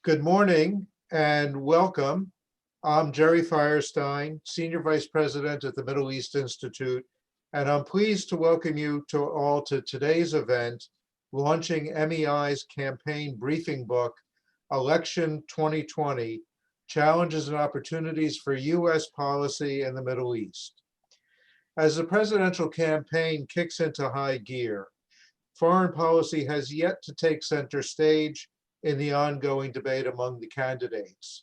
Good morning and welcome. I'm Jerry Firestein, Senior Vice President at the Middle East Institute, and I'm pleased to welcome you all to today's event, launching MEI's campaign briefing book, Election 2020, Challenges and Opportunities for U.S. Policy in the Middle East. As the presidential campaign kicks into high gear, foreign policy has yet to take center stage in the ongoing debate among the candidates.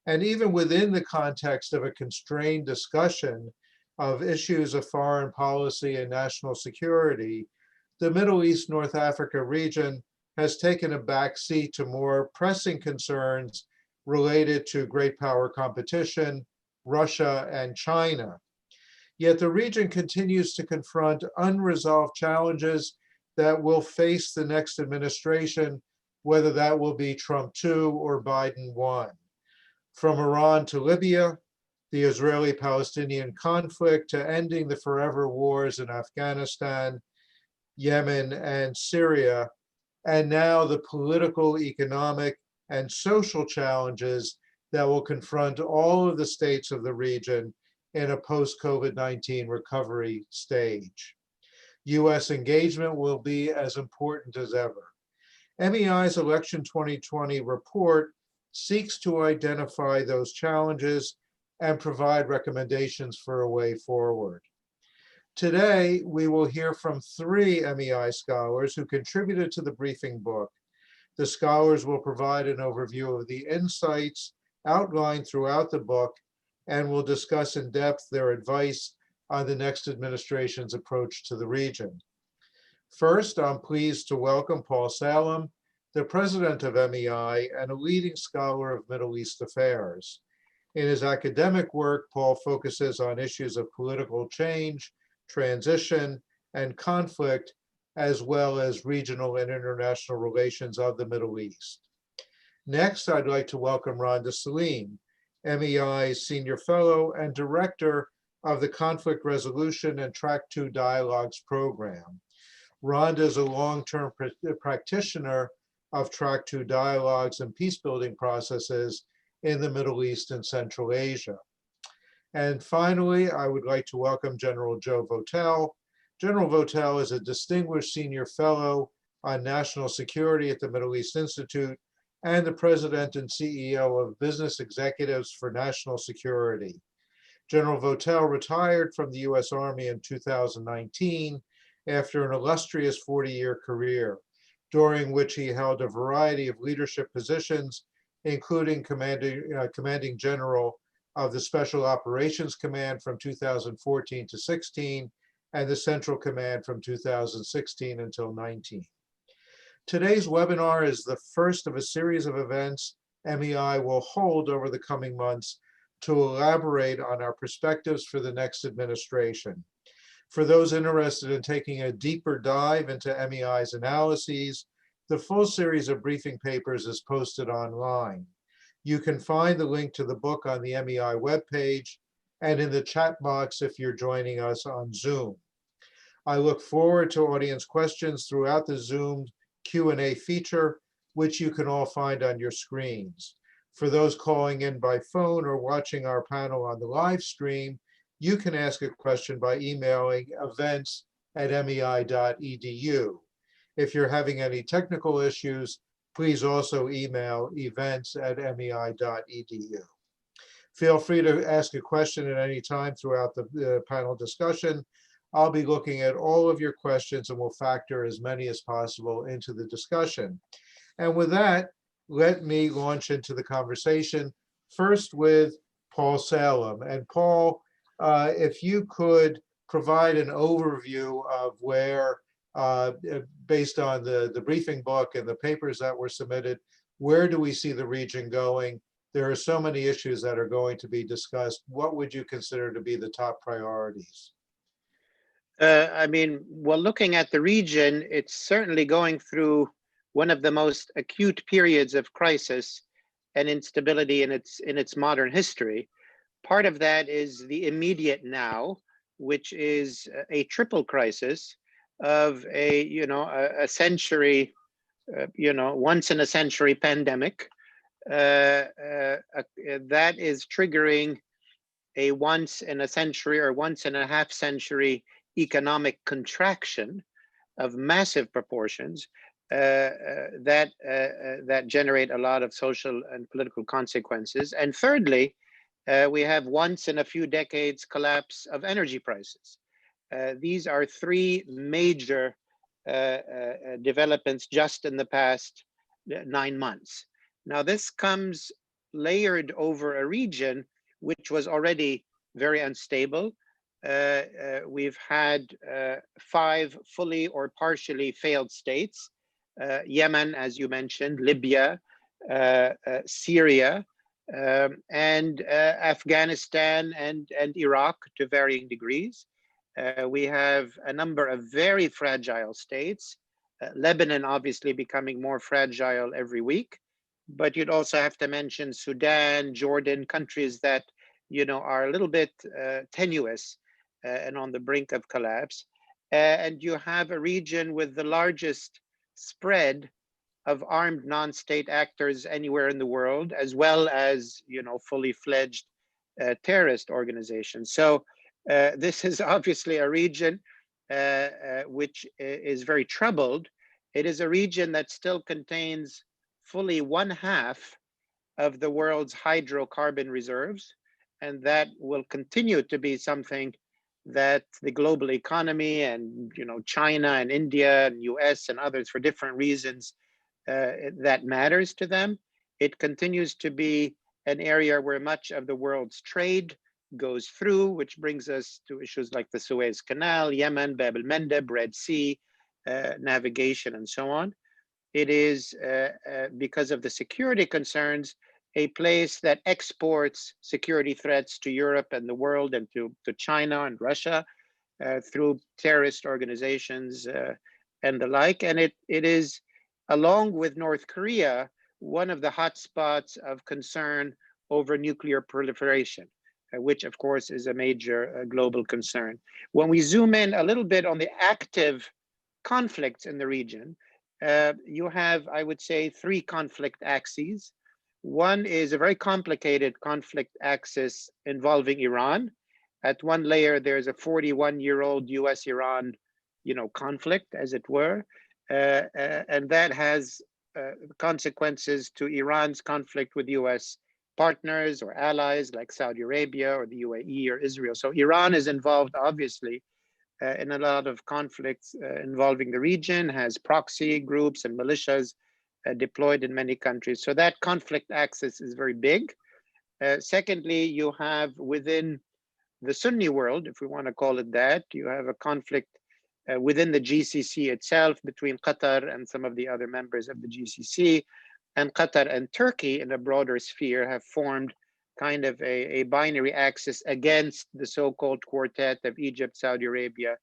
And even within the context of a constrained discussion of issues of foreign policy and national security, the Middle East North Africa region has taken a backseat to more pressing concerns related to great power competition, Russia and China. Yet the region continues to confront unresolved challenges that will face the next administration, whether that will be Trump 2 or Biden 1. From Iran to Libya, the Israeli-Palestinian conflict, to ending the forever wars in Afghanistan, Yemen, and Syria, and now the political, economic, and social challenges that will confront all of the states of the region in a post-COVID-19 recovery stage. U.S. engagement will be as important as ever. MEI's Election 2020 report seeks to identify those challenges and provide recommendations for a way forward. Today, we will hear from 3 MEI scholars who contributed to the briefing book. The scholars will provide an overview of the insights outlined throughout the book and will discuss in depth their advice on the next administration's approach to the region. First, I'm pleased to welcome Paul Salem, the president of MEI and a leading scholar of Middle East affairs. In his academic work, Paul focuses on issues of political change, transition, and conflict, as well as regional and international relations of the Middle East. Next, I'd like to welcome Rhonda Salim, MEI's senior fellow and director of the Conflict Resolution and Track 2 Dialogues program. Rhonda is a long-term practitioner of Track 2 dialogues and peace-building processes in the Middle East and Central Asia. And finally, I would like to welcome General Joe Votel. General Votel is a distinguished senior fellow on national security at the Middle East Institute and the president and CEO of Business Executives for National Security. General Votel retired from the U.S. Army in 2019 after an illustrious 40-year career, during which he held a variety of leadership positions, including commanding general of the Special Operations Command from 2014 to 16, and the Central Command from 2016 until 19. Today's webinar is the first of a series of events MEI will hold over the coming months to elaborate on our perspectives for the next administration. For those interested in taking a deeper dive into MEI's analyses, the full series of briefing papers is posted online. You can find the link to the book on the MEI webpage and in the chat box if you're joining us on Zoom. I look forward to audience questions throughout the Zoom Q&A feature, which you can all find on your screens. For those calling in by phone or watching our panel on the live stream, you can ask a question by emailing events@mei.edu. If you're having any technical issues, please also email events@mei.edu. Feel free to ask a question at any time throughout the panel discussion. I'll be looking at all of your questions and will factor as many as possible into the discussion. And with that, let me launch into the conversation, first with Paul Salem. And Paul, if you could provide an overview of where, based on the briefing book and the papers that were submitted, where do we see the region going? There are so many issues that are going to be discussed. What would you consider to be the top priorities? Well, looking at the region, it's certainly going through one of the most acute periods of crisis and instability in its modern history. Part of that is the immediate now, which is a triple crisis of a century, once in a century pandemic, that is triggering a once in a century or once in a half century economic contraction of massive proportions that generate a lot of social and political consequences. And thirdly, we have once in a few decades collapse of energy prices. These are three major developments just in the past 9 months. Now, this comes layered over a region which was already very unstable. We've had 5 fully or partially failed states: Yemen, as you mentioned, Libya, Syria, and Afghanistan and Iraq to varying degrees. We have a number of very fragile states, Lebanon obviously becoming more fragile every week, but you'd also have to mention Sudan, Jordan, countries that are a little bit tenuous and on the brink of collapse. And you have a region with the largest spread of armed non-state actors anywhere in the world, as well as fully fledged terrorist organizations. So this is obviously a region which is very troubled. It is a region that still contains fully 1/2 of the world's hydrocarbon reserves, and that will continue to be something that the global economy and China and India and US and others, for different reasons, that matters to them. It continues to be an area where much of the world's trade goes through, which brings us to issues like the Suez Canal, Yemen, Bab el-Mandeb, Red Sea, navigation, and so on. It is, because of the security concerns, a place that exports security threats to Europe and the world and to China and Russia through terrorist organizations and the like. And it is, along with North Korea, one of the hotspots of concern over nuclear proliferation, which of course is a major global concern. When we zoom in a little bit on the active conflicts in the region, you have, I would say, 3 conflict axes. One is a very complicated conflict axis involving Iran. At one layer, there's a 41-year-old US-Iran, conflict, as it were, and that has consequences to Iran's conflict with US partners or allies like Saudi Arabia or the UAE or Israel. So Iran is involved, obviously, in a lot of conflicts involving the region, has proxy groups and militias deployed in many countries. So that conflict axis is very big. Secondly, you have within the Sunni world, if we want to call it that, you have a conflict within the GCC itself between Qatar and some of the other members of the GCC. And Qatar and Turkey in a broader sphere have formed kind of a binary axis against the so-called quartet of Egypt, Saudi Arabia,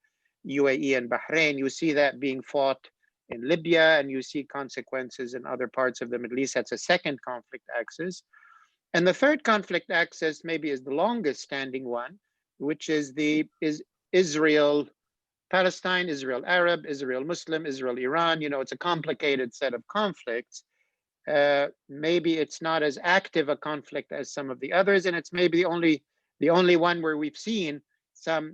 UAE, and Bahrain. You see that being fought in Libya, and you see consequences in other parts of the Middle East. That's a second conflict axis. And the third conflict axis maybe is the longest standing one, which is Israel Palestine, Israel Arab, Israel Muslim, Israel Iran. It's a complicated set of conflicts. Maybe it's not as active a conflict as some of the others, and it's maybe the only one where we've seen some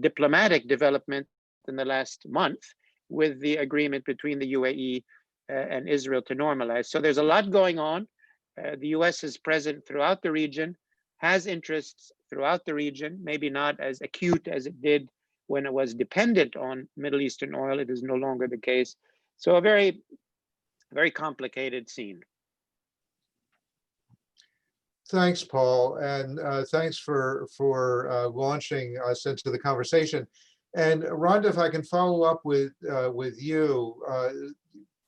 diplomatic development in the last month with the agreement between the UAE and Israel to normalize. So there's a lot going on. The US is present throughout the region, has interests throughout the region, maybe not as acute as it did when it was dependent on Middle Eastern oil. It is no longer the case. So a very, very complicated scene. Thanks, Paul, and thanks for launching us into the conversation. And Rhonda, if I can follow up with you,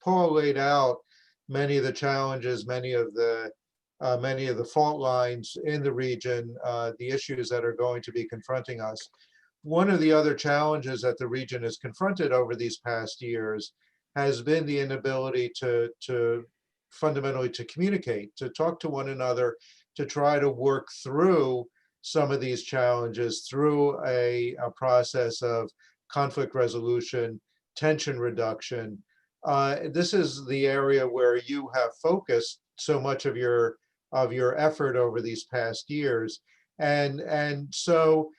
Paul laid out many of the challenges, many of the fault lines in the region, the issues that are going to be confronting us. One of the other challenges that the region has confronted over these past years has been the inability to fundamentally to communicate, to talk to one another, to try to work through some of these challenges through a process of conflict resolution, tension reduction. This is the area where you have focused so much of your effort over these past years, and so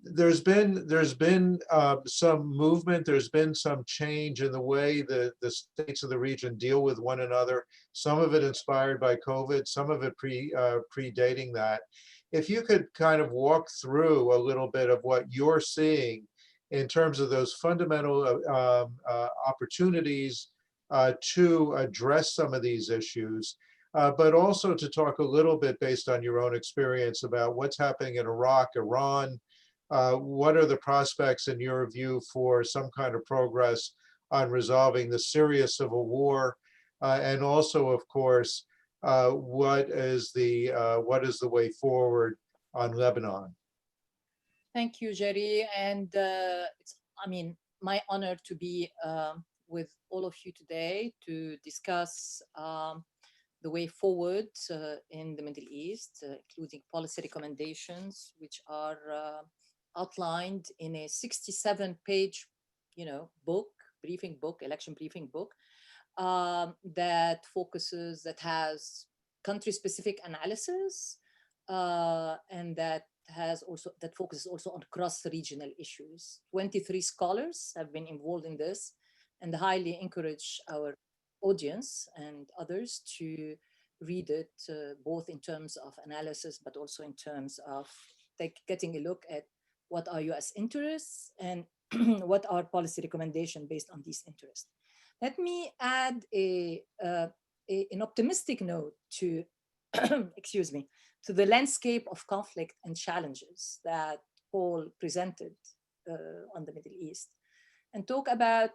there's been some movement. There's been some change in the way the states of the region deal with one another. Some of it inspired by COVID, some of it predating that. If you could kind of walk through a little bit of what you're seeing in terms of those fundamental opportunities to address some of these issues, but also to talk a little bit based on your own experience about what's happening in Iraq, Iran. What are the prospects, in your view, for some kind of progress on resolving the Syria civil war? And also, of course, what is the way forward on Lebanon? Thank you, Jerry. And it's, I mean, my honor to be with all of you today to discuss the way forward in the Middle East, including policy recommendations, which are outlined in a 67-page, book, briefing book, election briefing book, that has country-specific analysis, and that focuses also on cross-regional issues. 23 scholars have been involved in this, and highly encourage our audience and others to read it, both in terms of analysis, but also in terms of getting a look at what are US interests and what are policy recommendations based on these interests. Let me add an optimistic note to, excuse me, to the landscape of conflict and challenges that Paul presented on the Middle East, and talk about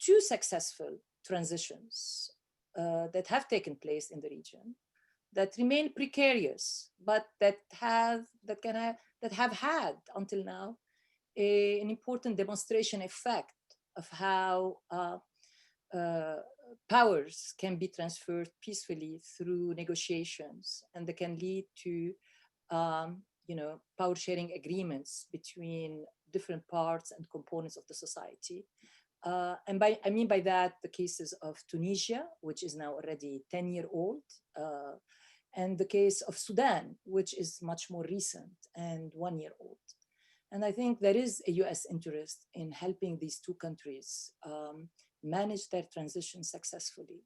two successful transitions that have taken place in the region that remain precarious, but that have had until now an important demonstration effect of how powers can be transferred peacefully through negotiations, and they can lead to power sharing agreements between different parts and components of the society. And I mean by that the cases of Tunisia, which is now already 10-year-old, and the case of Sudan, which is much more recent and 1-year-old. And I think there is a US interest in helping these two countries manage their transition successfully,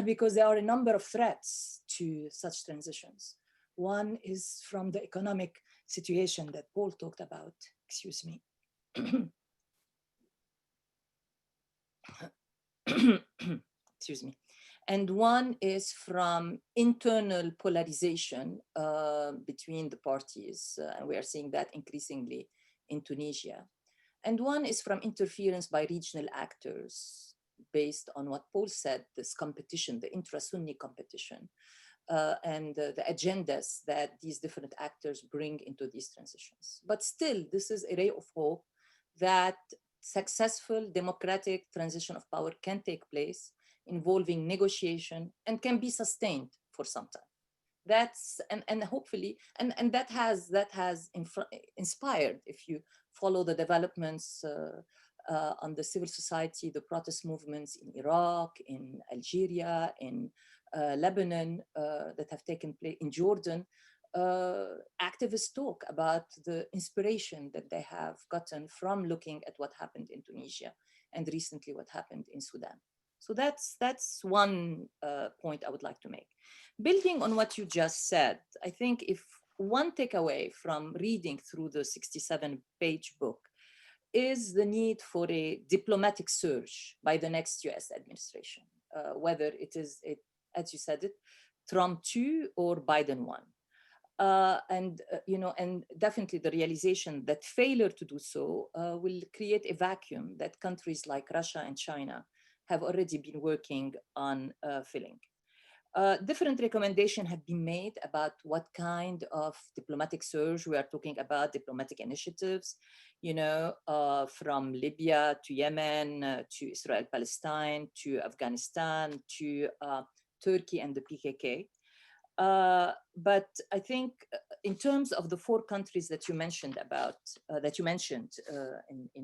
because there are a number of threats to such transitions. One is from the economic situation that Paul talked about, excuse me. Excuse me. And one is from internal polarization between the parties. And we are seeing that increasingly in Tunisia. And one is from interference by regional actors based on what Paul said, this competition, the intra-Sunni competition, and the agendas that these different actors bring into these transitions. But still, this is a ray of hope that successful democratic transition of power can take place involving negotiation and can be sustained for some time. That's and hopefully and that has inspired, if you follow the developments on the civil society, the protest movements in Iraq, in Algeria, in Lebanon that have taken place in Jordan. Activists talk about the inspiration that they have gotten from looking at what happened in Tunisia and recently what happened in Sudan. So that's one point I would like to make. Building on what you just said, I think if one takeaway from reading through the 67-page book is the need for a diplomatic surge by the next US administration, whether it is, as you said it, Trump 2 or Biden 1. And definitely the realization that failure to do so will create a vacuum that countries like Russia and China have already been working on filling. Different recommendations have been made about what kind of diplomatic surge we are talking about, diplomatic initiatives, from Libya to Yemen, to Israel-Palestine, to Afghanistan, to Turkey and the PKK. But I think in terms of the 4 countries that you mentioned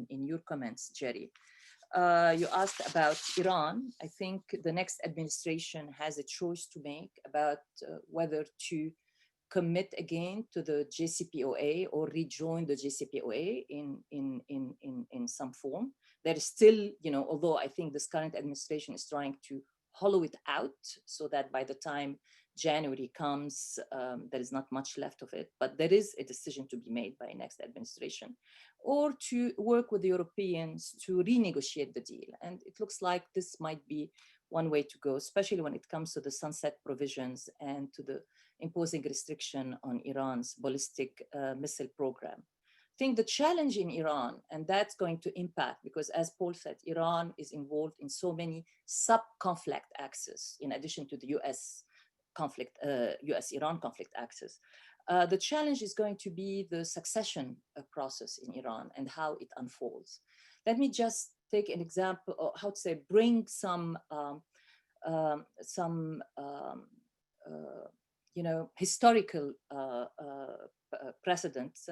in your comments, Jerry, You asked about Iran. I think the next administration has a choice to make about whether to commit again to the JCPOA or rejoin the JCPOA in some form. There is still, although I think this current administration is trying to hollow it out so that by the time January comes, there is not much left of it, but there is a decision to be made by next administration, or to work with the Europeans to renegotiate the deal. And it looks like this might be one way to go, especially when it comes to the sunset provisions and to the imposing restriction on Iran's ballistic missile program. I think the challenge in Iran, and that's going to impact, because as Paul said, Iran is involved in so many sub-conflict axes, in addition to the US conflict, US-Iran conflict axis. The challenge is going to be the succession process in Iran and how it unfolds. Let me just take an example, or how to say, bring some historical precedents.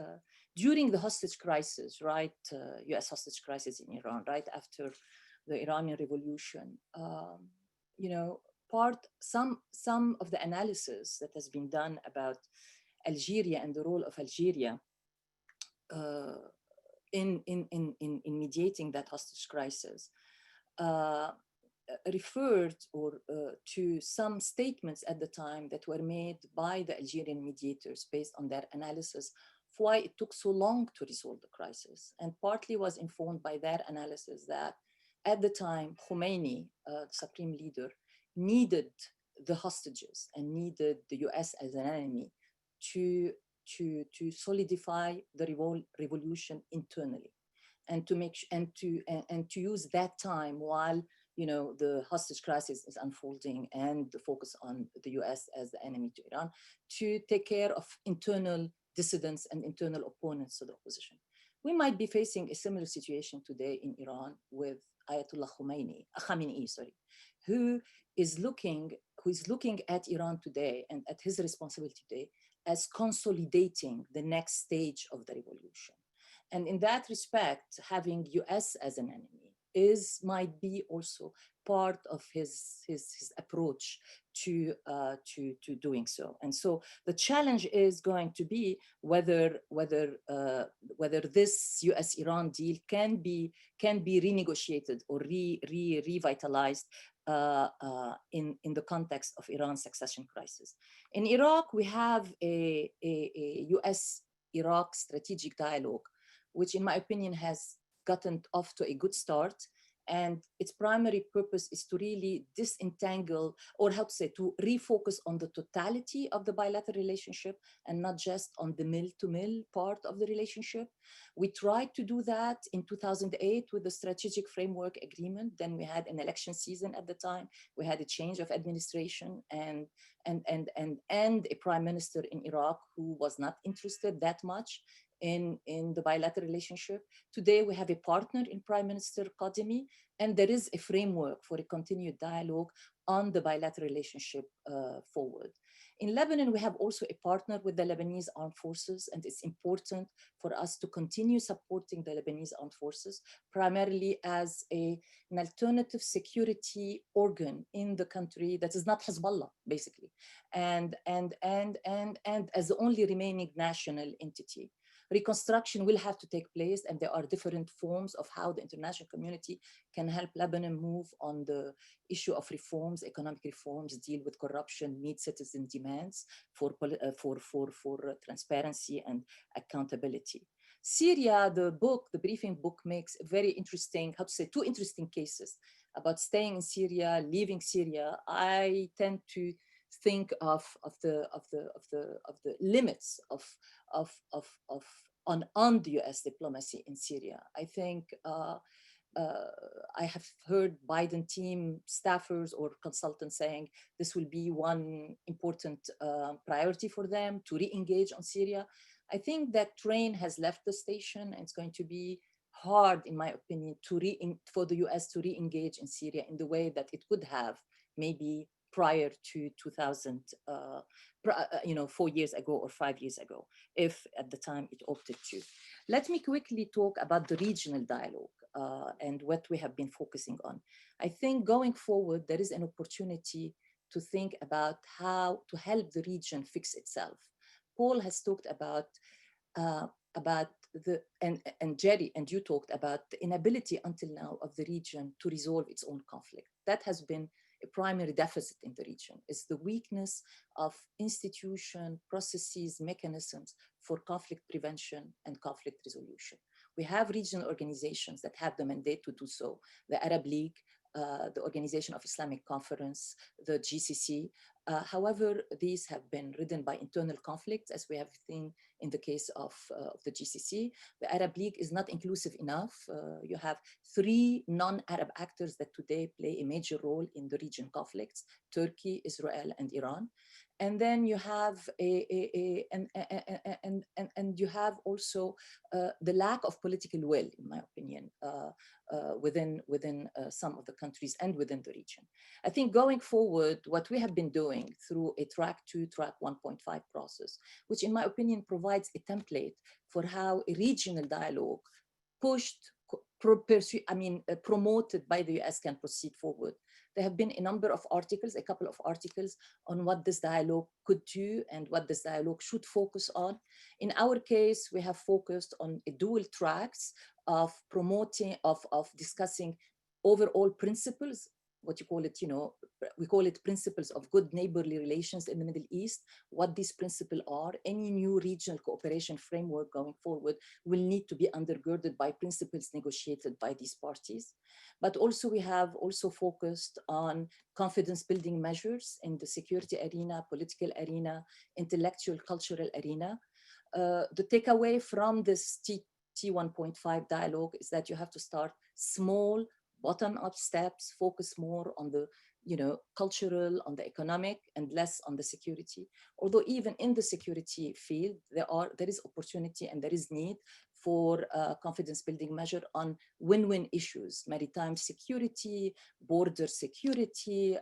During the hostage crisis, right, US hostage crisis in Iran, right after the Iranian Revolution, some of the analysis that has been done about Algeria and the role of Algeria in mediating that hostage crisis referred to some statements at the time that were made by the Algerian mediators based on their analysis of why it took so long to resolve the crisis. And partly was informed by their analysis that at the time, Khomeini, the supreme leader, needed the hostages and needed the US as an enemy to solidify the revolution internally, and to use that time while the hostage crisis is unfolding and the focus on the US as the enemy to Iran, to take care of internal dissidents and internal opponents to the opposition. We might be facing a similar situation today in Iran with Ayatollah Khamenei, who is looking at Iran today and at his responsibility today as consolidating the next stage of the revolution. And in that respect, having US as an enemy might be also part of his approach to doing so. And so the challenge is going to be whether this US-Iran deal can be renegotiated or revitalized in the context of Iran's succession crisis. In Iraq, we have a US-Iraq strategic dialogue, which in my opinion has gotten off to a good start. And its primary purpose is to really disentangle, or how to say, to refocus on the totality of the bilateral relationship and not just on the mill-to-mill part of the relationship. We tried to do that in 2008 with the Strategic Framework Agreement. Then we had an election season at the time. We had a change of administration and a prime minister in Iraq who was not interested that much in the bilateral relationship. Today, we have a partner in Prime Minister Qademi, and there is a framework for a continued dialogue on the bilateral relationship forward. In Lebanon, we have also a partner with the Lebanese Armed Forces, and it's important for us to continue supporting the Lebanese Armed Forces, primarily as an alternative security organ in the country that is not Hezbollah, basically, and as the only remaining national entity. Reconstruction will have to take place, and there are different forms of how the international community can help Lebanon move on the issue of reforms, economic reforms, deal with corruption, meet citizen demands for transparency and accountability. Syria, the briefing book makes very interesting, two interesting cases about staying in Syria, leaving Syria. I tend to think of the limits on the US diplomacy in Syria. I think I have heard Biden team staffers or consultants saying this will be one important priority for them to re-engage on Syria. I think that train has left the station, and it's going to be hard, in my opinion, for the US to re-engage in Syria in the way that it could have maybe prior to 2000, 4 years ago or 5 years ago, if at the time it opted to. Let me quickly talk about the regional dialogue. and what we have been focusing on. I think going forward, there is an opportunity to think about how to help the region fix itself. Paul has talked about and Jerry and you talked about the inability until now of the region to resolve its own conflict. That has been a primary deficit in the region, is the weakness of institution, processes, mechanisms for conflict prevention and conflict resolution. We have regional organizations that have the mandate to do so. The Arab League, the Organization of Islamic Conference, the GCC. However, these have been ridden by internal conflicts, as we have seen in the case of the GCC. The Arab League is not inclusive enough. You have 3 non-Arab actors that today play a major role in the region conflicts: Turkey, Israel, and Iran. And then you have and you have also the lack of political will, in my opinion, within some of the countries and within the region. I think going forward, what we have been doing through a track 2, track 1.5 process, which in my opinion provides a template for how a regional dialogue promoted by the US can proceed forward. There have been a number of articles, a couple of articles on what this dialogue could do and what this dialogue should focus on. In our case, we have focused on a dual tracks of promoting, of discussing overall principles, what you call it, we call it principles of good neighborly relations in the Middle East, what these principles are. Any new regional cooperation framework going forward will need to be undergirded by principles negotiated by these parties. But also we have also focused on confidence building measures in the security arena, political arena, intellectual, cultural arena. The takeaway from this T1.5 dialogue is that you have to start small, bottom-up steps, focus more on the cultural, on the economic, and less on the security. Although even in the security field, there is opportunity and there is need for confidence building measure on win-win issues: maritime security, border security,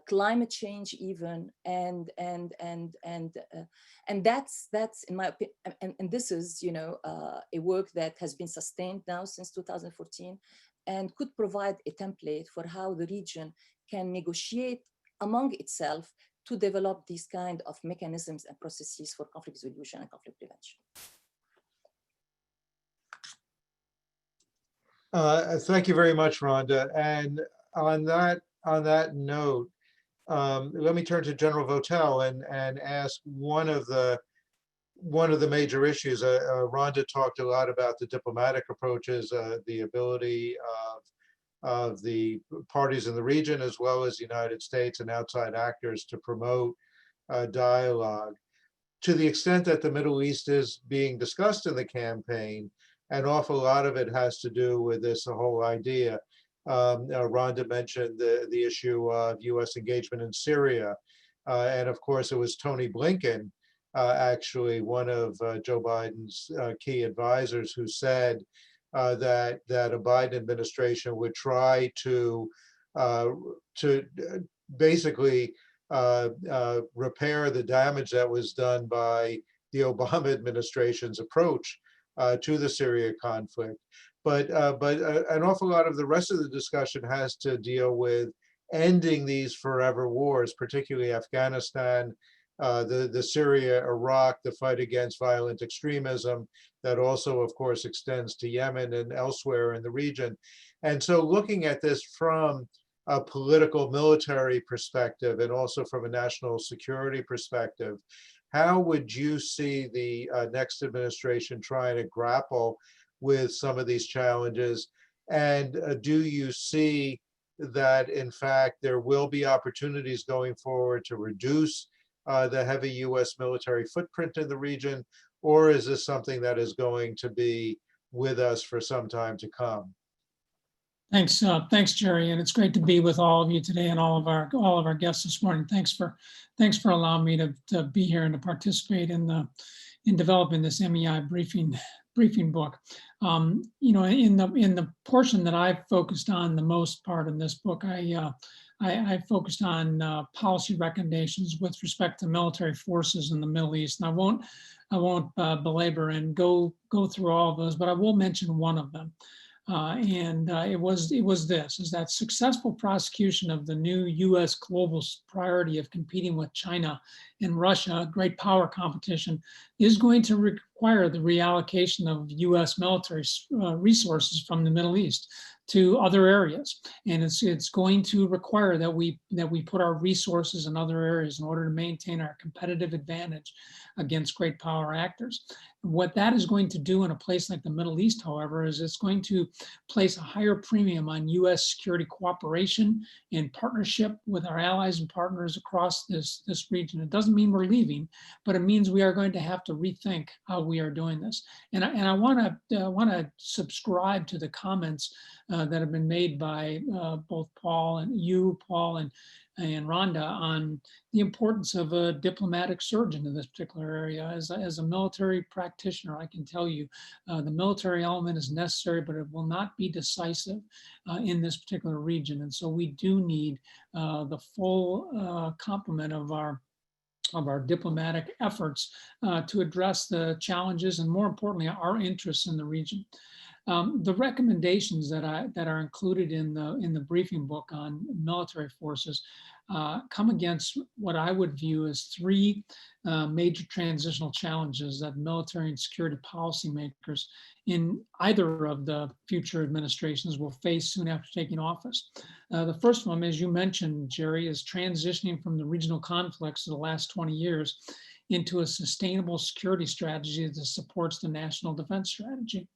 climate change even, and that's in my opinion, and this is a work that has been sustained now since 2014 and could provide a template for how the region can negotiate among itself to develop these kind of mechanisms and processes for conflict resolution and conflict prevention. Thank you very much, Rhonda. And on that note, let me turn to General Votel and ask one of the major issues. Rhonda talked a lot about the diplomatic approaches, the ability of the parties in the region, as well as the United States and outside actors, to promote dialogue. To the extent that the Middle East is being discussed in the campaign, an awful lot of it has to do with this whole idea. Rhonda mentioned the issue of US engagement in Syria. And of course, it was Tony Blinken, actually one of Joe Biden's key advisors, who said that a Biden administration would try to basically repair the damage that was done by the Obama administration's approach to the Syria conflict. But an awful lot of the rest of the discussion has to deal with ending these forever wars, particularly Afghanistan, the Syria, Iraq, the fight against violent extremism that also, of course, extends to Yemen and elsewhere in the region. And so looking at this from a political military perspective and also from a national security perspective, how would you see the next administration trying to grapple with some of these challenges? And do you see that, in fact, there will be opportunities going forward to reduce the heavy US military footprint in the region? Or is this something that is going to be with us for some time to come? Thanks, Jerry, and it's great to be with all of you today and all of our guests this morning. Thanks for allowing me to be here and to participate in developing this MEI briefing book. In the portion that I've focused on the most part in this book, I focused on policy recommendations with respect to military forces in the Middle East, and I won't belabor and go through all of those, but I will mention one of them. It was this, is that successful prosecution of the new US global priority of competing with China and Russia, great power competition, is going to require the reallocation of US military resources from the Middle East to other areas. And it's going to require that we put our resources in other areas in order to maintain our competitive advantage against great power actors. What that is going to do in a place like the Middle East, however, is it's going to place a higher premium on US security cooperation and partnership with our allies and partners across this region. It doesn't mean we're leaving, but it means we are going to have to rethink how we are doing this. And I want to subscribe to the comments that have been made by both Paul and Rhonda on the importance of a diplomatic surge into this particular area. As a military practitioner, I can tell you the military element is necessary, but it will not be decisive in this particular region. And so we do need the full complement of our diplomatic efforts to address the challenges and, more importantly, our interests in the region. The recommendations that are included in the briefing book on military forces come against what I would view as three major transitional challenges that military and security policymakers in either of the future administrations will face soon after taking office. The first one, as you mentioned, Jerry, is transitioning from the regional conflicts of the last 20 years into a sustainable security strategy that supports the national defense strategy.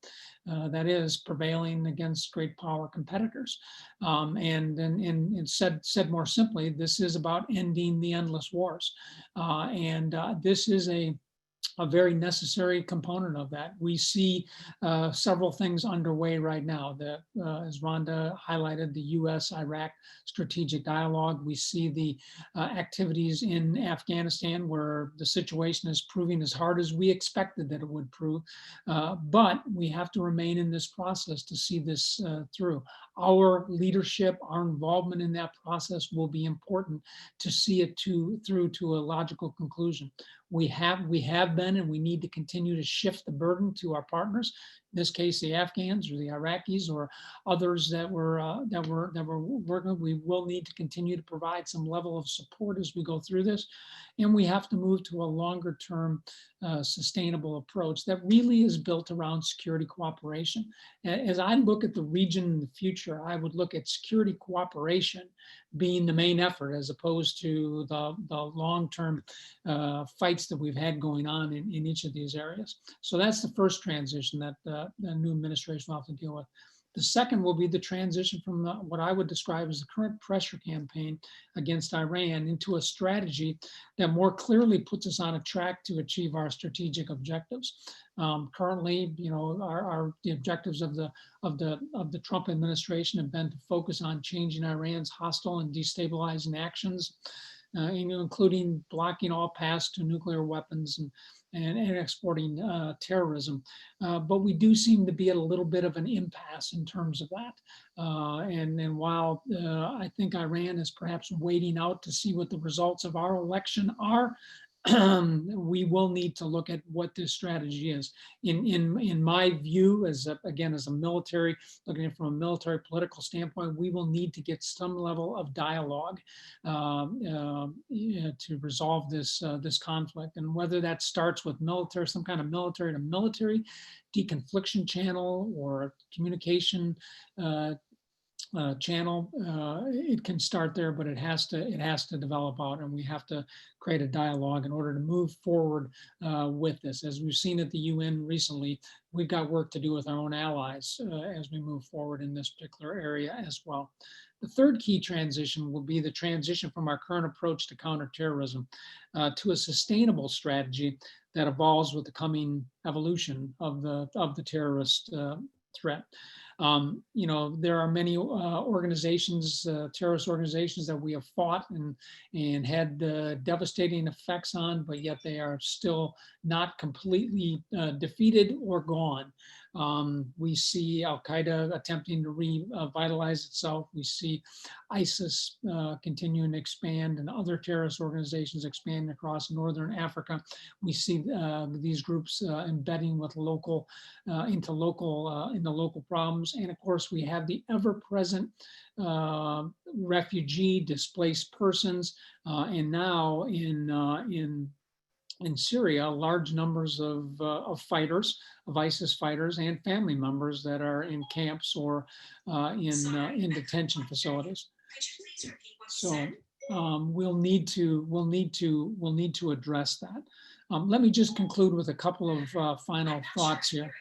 That is prevailing against great power competitors. And said more simply, this is about ending the endless wars. This is a very necessary component of that. We see several things underway right now. As Rhonda highlighted, the US-Iraq strategic dialogue. We see the activities in Afghanistan where the situation is proving as hard as we expected that it would prove. But we have to remain in this process to see this through. Our leadership, our involvement in that process will be important to see it through to a logical conclusion. We have been, and we need to continue to shift the burden to our partners. In this case, the Afghans or the Iraqis or others that we're working with. We will need to continue to provide some level of support as we go through this, and we have to move to a longer-term, sustainable approach that really is built around security cooperation. As I look at the region in the future, I would look at security cooperation being the main effort as opposed to the long-term fights that we've had going on in each of these areas. So that's the first transition that the new administration will have to deal with. The second will be the transition from what I would describe as the current pressure campaign against Iran into a strategy that more clearly puts us on a track to achieve our strategic objectives. Currently, the objectives of the Trump administration have been to focus on changing Iran's hostile and destabilizing actions, including blocking all paths to nuclear weapons and exporting terrorism. But we do seem to be at a little bit of an impasse in terms of that. And while I think Iran is perhaps waiting out to see what the results of our election are, we will need to look at what this strategy is. In my view, as a military, looking at it from a military political standpoint, we will need to get some level of dialogue to resolve this conflict. And whether that starts with military, some kind of military to military deconfliction channel or communication channel, it can start there, but it has to develop out, and we have to create a dialogue in order to move forward with this. As we've seen at the UN recently, we've got work to do with our own allies as we move forward in this particular area as well. The third key transition will be the transition from our current approach to counterterrorism to a sustainable strategy that evolves with the coming evolution of the terrorist threat. There are many organizations, terrorist organizations that we have fought and had devastating effects on, but yet they are still not completely defeated or gone. We see Al-Qaeda attempting to revitalize itself. We see ISIS continuing to expand and other terrorist organizations expanding across Northern Africa. We see these groups embedding with local, into local problems. And of course, we have the ever-present refugee, displaced persons, and now in Syria, large numbers of fighters, of ISIS fighters, and family members that are in camps or in detention facilities. So we'll need to address that. Let me just conclude with a couple of final thoughts here.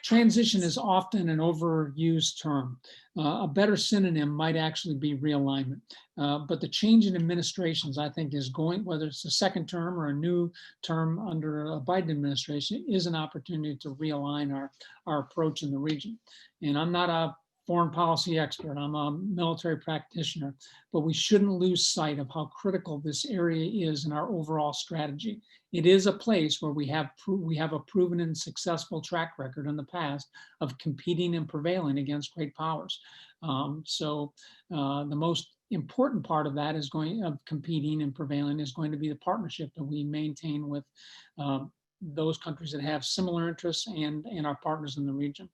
Transition is often an overused term. A better synonym might actually be realignment. But the change in administrations, I think, is going, whether it's a second term or a new term under a Biden administration, is an opportunity to realign our approach in the region. And I'm not a foreign policy expert, I'm a military practitioner, but we shouldn't lose sight of how critical this area is in our overall strategy. It is a place where we have a proven and successful track record in the past of competing and prevailing against great powers. The most important part of that of competing and prevailing is going to be the partnership that we maintain with those countries that have similar interests and our partners in the region.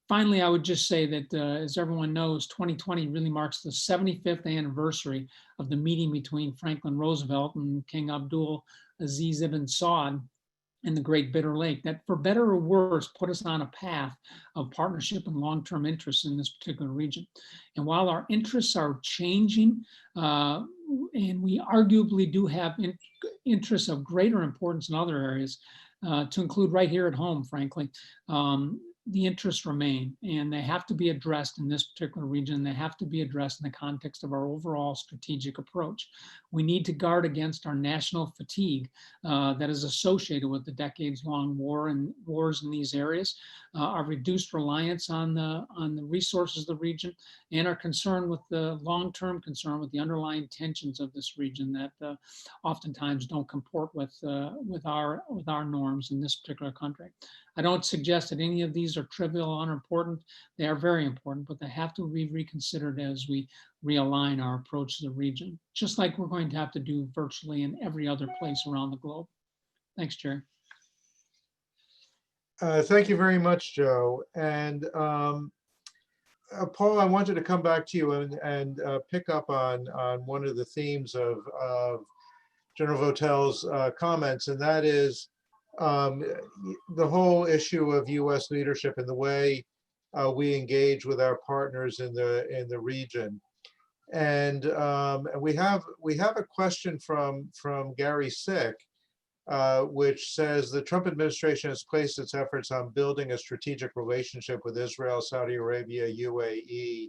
Finally, I would just say that, as everyone knows, 2020 really marks the 75th anniversary of the meeting between Franklin Roosevelt and King Abdul Aziz ibn Saud in the Great Bitter Lake, that for better or worse put us on a path of partnership and long-term interests in this particular region. And while our interests are changing, and we arguably do have interests of greater importance in other areas, to include right here at home, frankly, the interests remain, and they have to be addressed in this particular region. They have to be addressed in the context of our overall strategic approach. We need to guard against our national fatigue that is associated with the decades-long wars in these areas, our reduced reliance on the resources of the region, and our concern with the long-term concern with the underlying tensions of this region that oftentimes don't comport with our norms in this particular country. I don't suggest that any of these are trivial or unimportant. They are very important, but they have to be reconsidered as we realign our approach to the region, just like we're going to have to do virtually in every other place around the globe. Thanks, Jerry. Thank you very much, Joe. And Paul, I wanted to come back to you and pick up on one of the themes of General Votel's comments, and that is the whole issue of U.S. leadership and the way we engage with our partners in the region. And we have a question from Gary Sick, which says the Trump administration has placed its efforts on building a strategic relationship with Israel, Saudi Arabia, UAE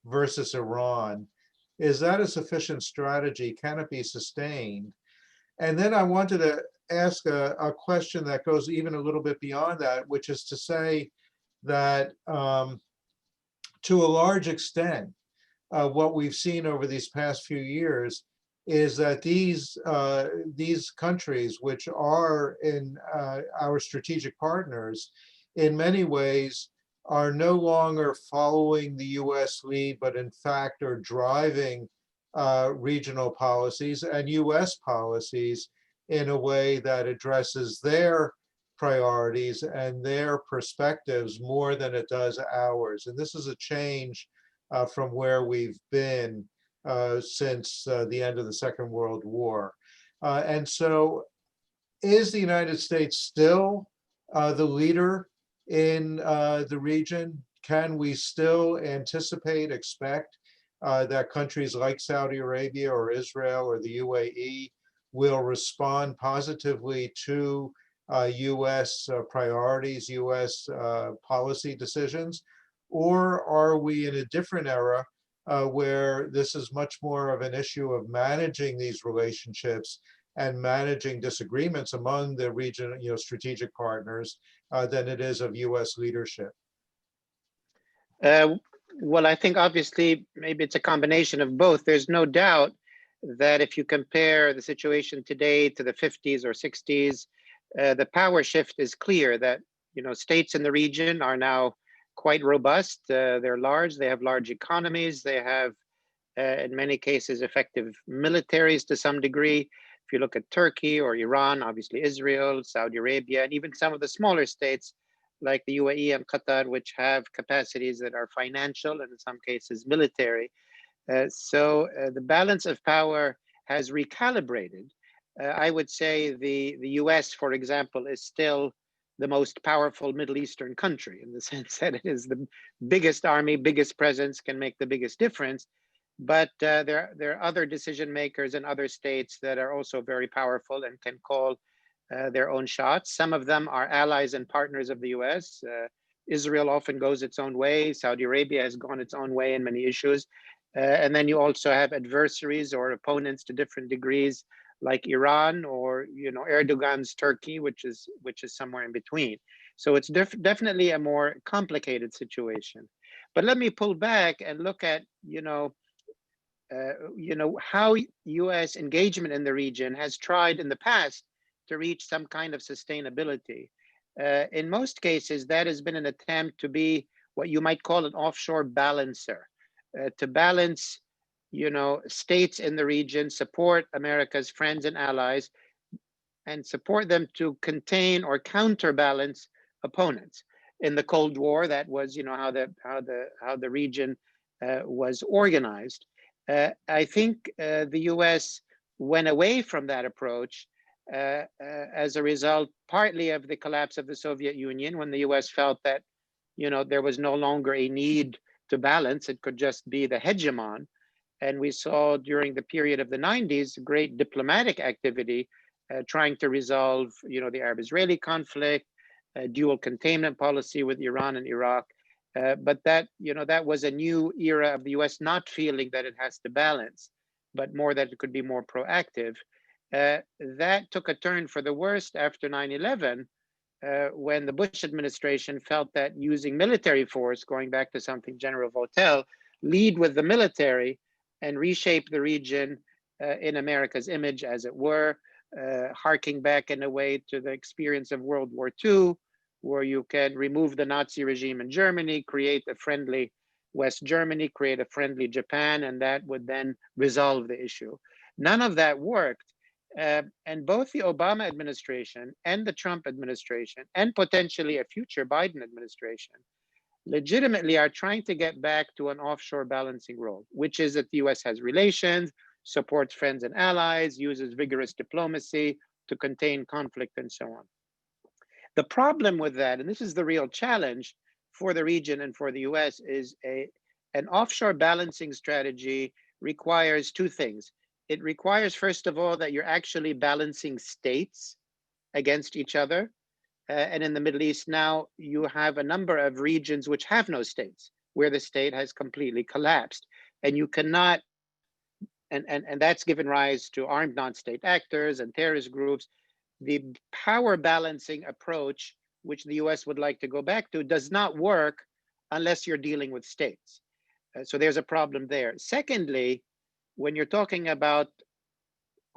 versus Iran. Is that a sufficient strategy? Can it be sustained? And then I wanted to ask a question that goes even a little bit beyond that, which is to say that to a large extent, what we've seen over these past few years is that these countries, which are in our strategic partners, in many ways are no longer following the US lead, but in fact are driving regional policies and US policies in a way that addresses their priorities and their perspectives more than it does ours. And this is a change from where we've been since the end of the Second World War. And so is the United States still the leader in the region? Can we still expect that countries like Saudi Arabia or Israel or the UAE will respond positively to US priorities, US policy decisions? Or are we in a different era where this is much more of an issue of managing these relationships and managing disagreements among the region, strategic partners than it is of US leadership? Well, I think obviously maybe it's a combination of both. There's no doubt that if you compare the situation today to the 50s or 60s, the power shift is clear that states in the region are now quite robust. They're large. They have large economies. They have, in many cases, effective militaries to some degree. If you look at Turkey or Iran, obviously Israel, Saudi Arabia, and even some of the smaller states like the UAE and Qatar, which have capacities that are financial and in some cases military. So the balance of power has recalibrated. I would say the US, for example, is still the most powerful Middle Eastern country in the sense that it is the biggest army, biggest presence, can make the biggest difference. But there are other decision makers in other states that are also very powerful and can call their own shots. Some of them are allies and partners of the US. Israel often goes its own way. Saudi Arabia has gone its own way in many issues. And then you also have adversaries or opponents to different degrees, like Iran or Erdogan's Turkey, which is somewhere in between. So it's definitely a more complicated situation. But let me pull back and look at how U.S. engagement in the region has tried in the past to reach some kind of sustainability. In most cases, that has been an attempt to be what you might call an offshore balancer, to balance, states in the region, support America's friends and allies, and support them to contain or counterbalance opponents. In the Cold War, that was, how the region was organized. I think the U.S. went away from that approach as a result, partly of the collapse of the Soviet Union, when the U.S. felt that, there was no longer a need to balance. It could just be the hegemon. And we saw during the period of the 90s, great diplomatic activity trying to resolve, the Arab-Israeli conflict, dual containment policy with Iran and Iraq. But that was a new era of the U.S. not feeling that it has to balance, but more that it could be more proactive. That took a turn for the worst after 9/11, when the Bush administration felt that using military force, going back to something General Votel, lead with the military and reshape the region in America's image, as it were, harking back in a way to the experience of World War II, where you can remove the Nazi regime in Germany, create a friendly West Germany, create a friendly Japan, and that would then resolve the issue. None of that worked. And both the Obama administration and the Trump administration, and potentially a future Biden administration, legitimately are trying to get back to an offshore balancing role, which is that the US has relations, supports friends and allies, uses vigorous diplomacy to contain conflict, and so on. The problem with that, and this is the real challenge for the region and for the US, is an offshore balancing strategy requires two things. It requires, first of all, that you're actually balancing states against each other. And in the Middle East now, you have a number of regions which have no states, where the state has completely collapsed. And you cannot, and that's given rise to armed non-state actors and terrorist groups. The power balancing approach, which the US would like to go back to, does not work unless you're dealing with states. So there's a problem there. Secondly, when you're talking about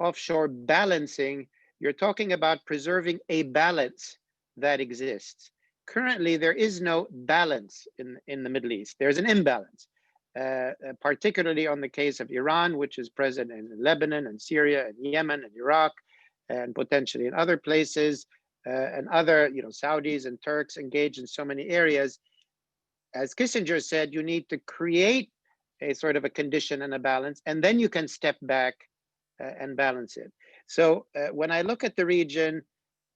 offshore balancing, you're talking about preserving a balance that exists. Currently, there is no balance in the Middle East. There's an imbalance, particularly on the case of Iran, which is present in Lebanon and Syria and Yemen and Iraq, and potentially in other places, and other, Saudis and Turks engaged in so many areas. As Kissinger said, you need to create a sort of a condition and a balance, and then you can step back and balance it. So when I look at the region,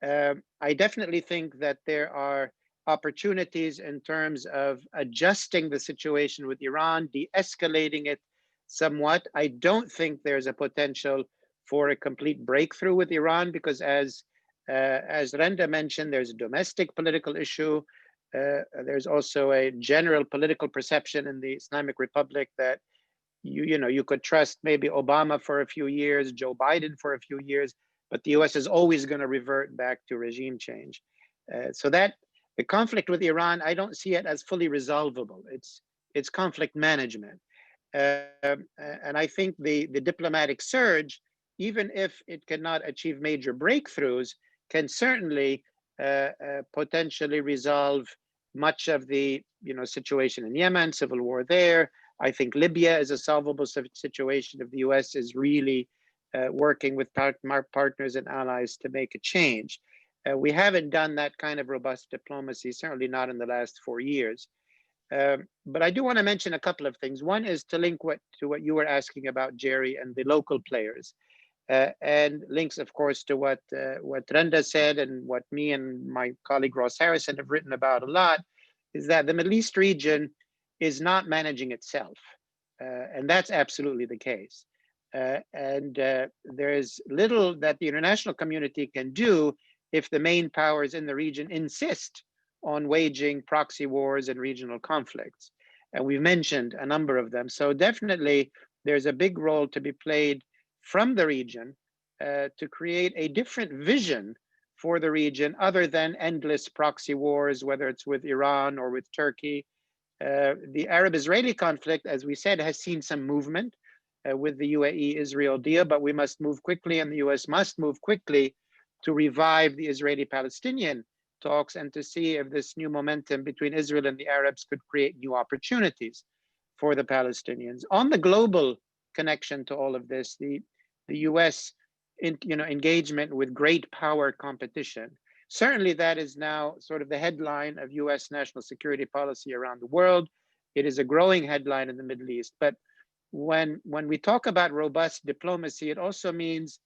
I definitely think that there are opportunities in terms of adjusting the situation with Iran, de-escalating it somewhat. I don't think there's a potential for a complete breakthrough with Iran, because as Renda mentioned, there's a domestic political issue. There's also a general political perception in the Islamic Republic that you could trust maybe Obama for a few years, Joe Biden for a few years, but the US is always going to revert back to regime change. So that the conflict with Iran, I don't see it as fully resolvable. It's conflict management. And I think the diplomatic surge, even if it cannot achieve major breakthroughs, can certainly potentially resolve much of the situation in Yemen, civil war there. I think Libya is a solvable situation if the US is really working with partners and allies to make a change. We haven't done that kind of robust diplomacy, certainly not in the last 4 years. But I do want to mention a couple of things. One is to link to what you were asking about, Jerry, and the local players. And links, of course, to what Renda said and what me and my colleague Ross Harrison have written about a lot, is that the Middle East region is not managing itself. And that's absolutely the case. And there is little that the international community can do if the main powers in the region insist on waging proxy wars and regional conflicts. And we've mentioned a number of them. So definitely there's a big role to be played from the region to create a different vision for the region other than endless proxy wars, whether it's with Iran or with Turkey. The Arab-Israeli conflict, as we said, has seen some movement with the UAE-Israel deal, but we must move quickly, and the US must move quickly to revive the Israeli-Palestinian talks and to see if this new momentum between Israel and the Arabs could create new opportunities for the Palestinians. On the global connection to all of this, the US engagement with great power competition, certainly that is now sort of the headline of US national security policy around the world. It is a growing headline in the Middle East. But when we talk about robust diplomacy, it also means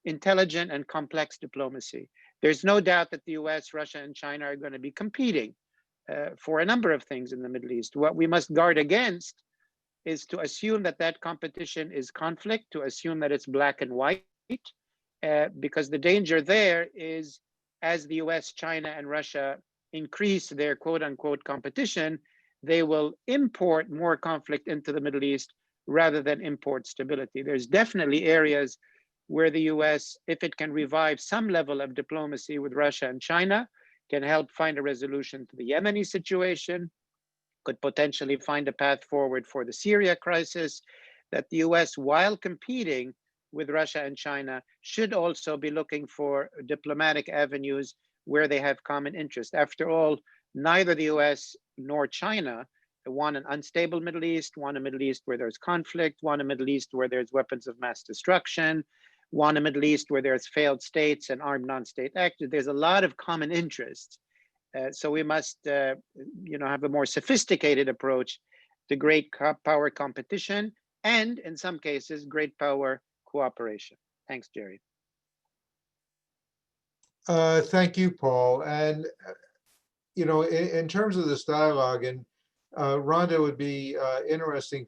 intelligent and complex diplomacy. There's no doubt that the US, Russia, and China are going to be competing for a number of things in the Middle East. What we must guard against is to assume that that competition is conflict, to assume that it's black and white, because the danger there is as the US, China, and Russia increase their quote unquote competition, they will import more conflict into the Middle East rather than import stability. There's definitely areas where the US, if it can revive some level of diplomacy with Russia and China, can help find a resolution to the Yemeni situation, could potentially find a path forward for the Syria crisis, that the US, while competing with Russia and China, should also be looking for diplomatic avenues where they have common interest. After all, neither the US nor China want an unstable Middle East, want a Middle East where there's conflict, want a Middle East where there's weapons of mass destruction, want a Middle East where there's failed states and armed non-state actors. There's a lot of common interests. So we must, have a more sophisticated approach to great power competition and, in some cases, great power cooperation. Thanks, Jerry. Thank you, Paul. And, in terms of this dialogue, and Rhonda, would be interesting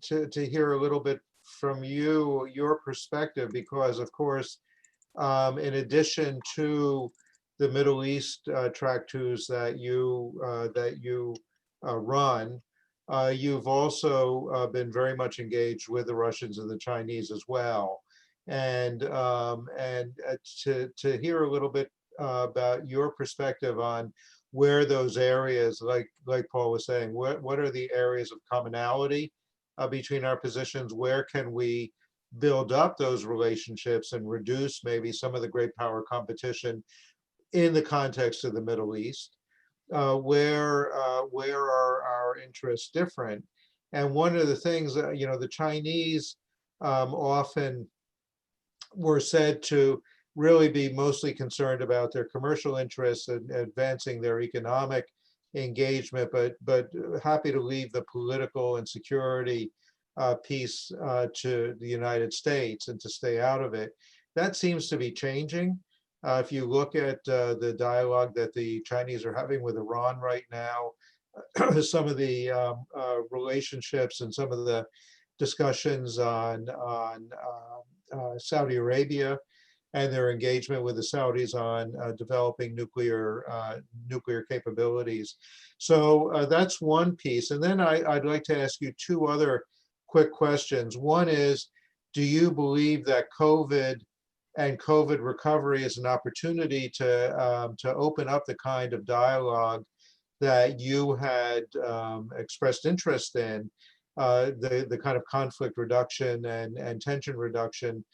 to hear a little bit from you, your perspective, because of course, in addition to the Middle East track twos that you run, you've also been very much engaged with the Russians and the Chinese as well, and to hear a little bit about your perspective on where those areas, like Paul was saying, what are the areas of commonality between our positions? Where can we build up those relationships and reduce maybe some of the great power competition in the context of the Middle East? Where are our interests different? And one of the things that, the Chinese often were said to really be mostly concerned about their commercial interests and advancing their economic engagement, but happy to leave the political and security piece to the United States and to stay out of it. That seems to be changing. If you look at the dialogue that the Chinese are having with Iran right now, some of the relationships and some of the discussions on Saudi Arabia and their engagement with the Saudis on developing nuclear capabilities. So that's one piece. And then I'd like to ask you two other quick questions. One is, do you believe that COVID and COVID recovery is an opportunity to open up the kind of dialogue that you had expressed interest in, the kind of conflict reduction and tension reduction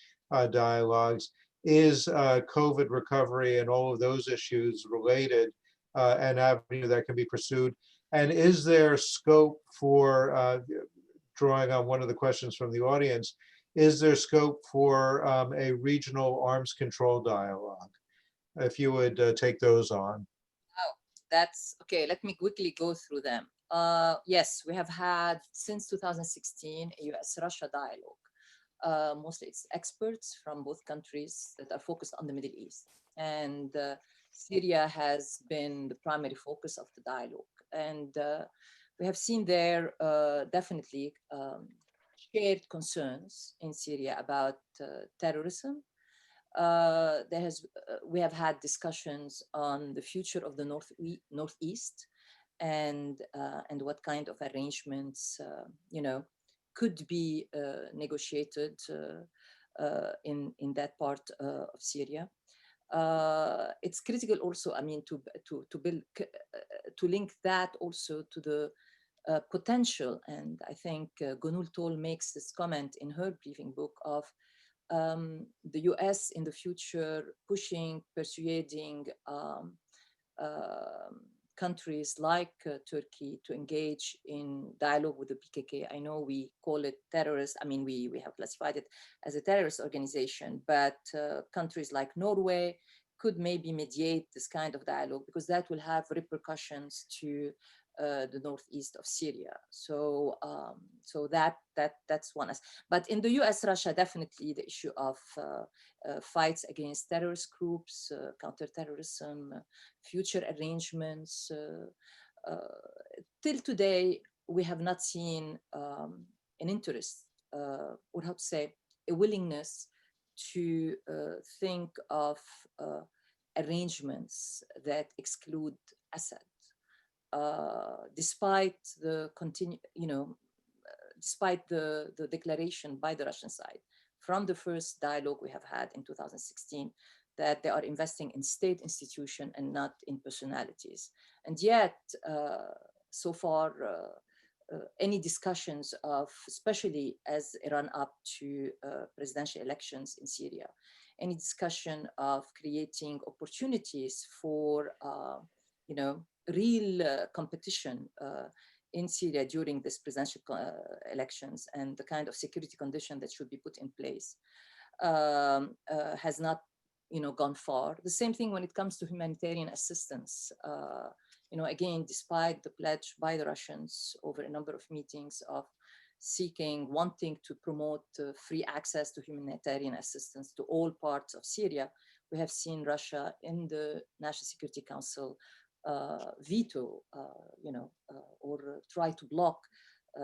dialogues? is COVID recovery and all of those issues related, an avenue that can be pursued? And is there scope for, drawing on one of the questions from the audience, is there scope for a regional arms control dialogue? If you would take those on. Oh, that's okay. Let me quickly go through them. Yes, we have had since 2016 a US-Russia dialogue. Mostly it's experts from both countries that are focused on the Middle East. And Syria has been the primary focus of the dialogue. And we have seen there definitely shared concerns in Syria about terrorism. We have had discussions on the future of the Northeast and what kind of arrangements could be negotiated in that part of Syria. It's critical also, I mean, to link that also to the potential, and I think Gunul Tol makes this comment in her briefing book of the US in the future pushing, persuading countries like Turkey to engage in dialogue with the PKK. I know we call it terrorist. I mean, we have classified it as a terrorist organization, but countries like Norway could maybe mediate this kind of dialogue because that will have repercussions to the northeast of Syria. So that's one. But in the US-Russia, definitely the issue of fights against terrorist groups, counterterrorism, future arrangements. Till today, we have not seen an interest, or how to say, a willingness to think of arrangements that exclude Assad. Despite the despite the declaration by the Russian side from the first dialogue we have had in 2016 that they are investing in state institution and not in personalities. And yet, so far, any discussions of, especially as a run-up to presidential elections in Syria, any discussion of creating opportunities for, real competition in Syria during this presidential elections and the kind of security condition that should be put in place has not, gone far. The same thing when it comes to humanitarian assistance. Again, despite the pledge by the Russians over a number of meetings of wanting to promote free access to humanitarian assistance to all parts of Syria, we have seen Russia in the National Security Council veto, or try to block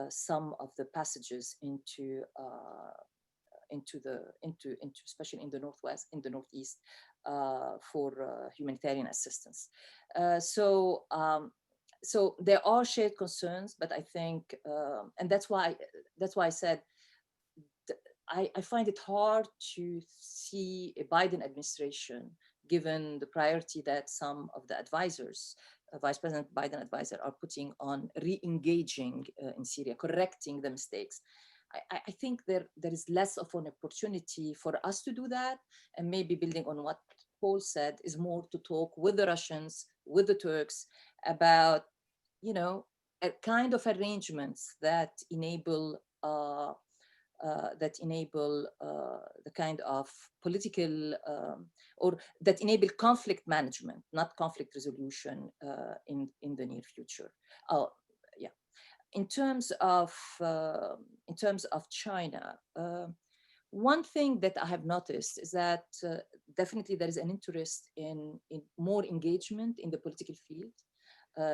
some of the passages into especially in the northwest, in the northeast, for humanitarian assistance. So there are shared concerns, but I think, and that's why I said I find it hard to see a Biden administration, given the priority that some of the advisors, Vice President Biden advisors, are putting on re-engaging in Syria, correcting the mistakes. I think there is less of an opportunity for us to do that, and maybe building on what Paul said is more to talk with the Russians, with the Turks about, a kind of arrangements that enable the kind of political or that enable conflict management, not conflict resolution in the near future. In terms of China, one thing that I have noticed is that definitely there is an interest in more engagement in the political field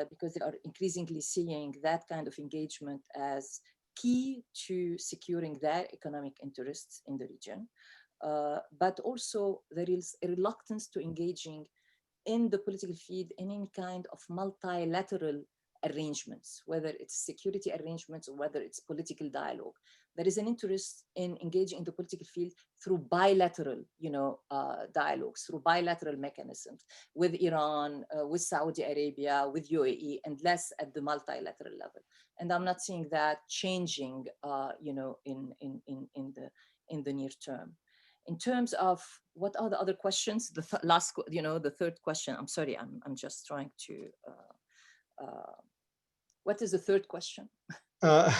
because they are increasingly seeing that kind of engagement as key to securing their economic interests in the region. But also there is a reluctance to engaging in the political field in any kind of multilateral arrangements, whether it's security arrangements or whether it's political dialogue. There is an interest in engaging in the political field through bilateral, dialogues, through bilateral mechanisms with Iran, with Saudi Arabia, with UAE, and less at the multilateral level. And I'm not seeing that changing, in the near term. In terms of what are the other questions, the last, the third question, I'm sorry, I'm just trying to, what is the third question? Uh,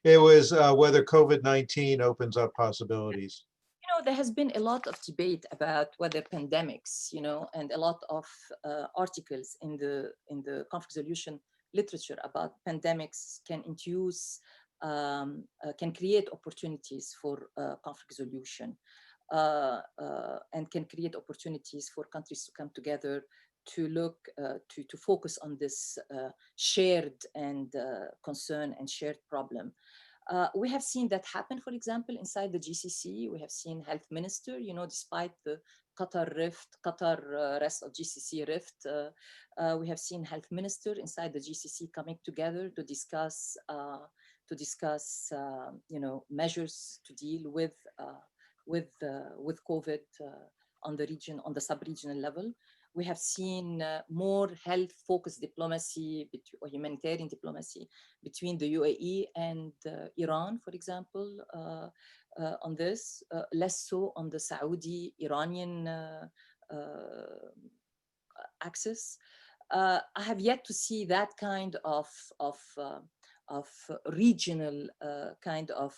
It was whether COVID-19 opens up possibilities. There has been a lot of debate about whether pandemics, and a lot of articles in the conflict resolution literature about pandemics can induce, can create opportunities for conflict resolution, and can create opportunities for countries to come together to look, to focus on this shared and concern and shared problem. We have seen that happen, for example, inside the GCC. We have seen health minister, despite the Qatar rift, rest of GCC rift, we have seen health minister inside the GCC coming together to discuss, measures to deal with COVID on the region, on the sub-regional level. We have seen more health-focused diplomacy or humanitarian diplomacy between the UAE and Iran, for example, on this, less so on the Saudi-Iranian axis. I have yet to see that kind of regional kind of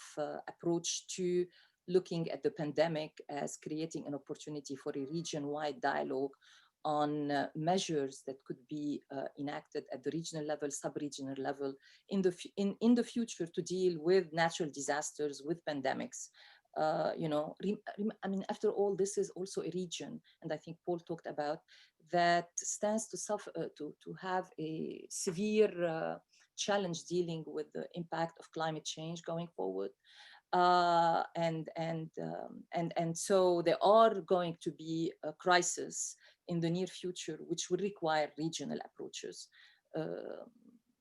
approach to looking at the pandemic as creating an opportunity for a region-wide dialogue on measures that could be enacted at the regional level, sub-regional level in the future to deal with natural disasters, with pandemics. I mean, after all, this is also a region, and I think Paul talked about that stands to suffer, to have a severe challenge dealing with the impact of climate change going forward. And so there are going to be a crisis in the near future, which will require regional approaches.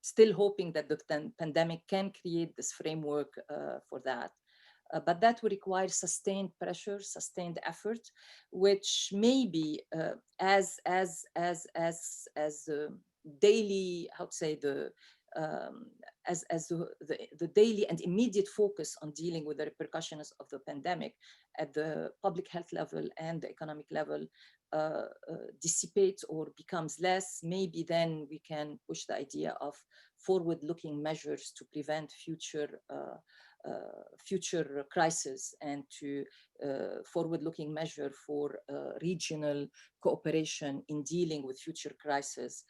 Still hoping that the pandemic can create this framework for that. But that will require sustained pressure, sustained effort, which maybe as daily, how to say, as the daily and immediate focus on dealing with the repercussions of the pandemic at the public health level and the economic level dissipates or becomes less, maybe then we can push the idea of forward-looking measures to prevent future crises and to forward-looking measure for regional cooperation in dealing with future crises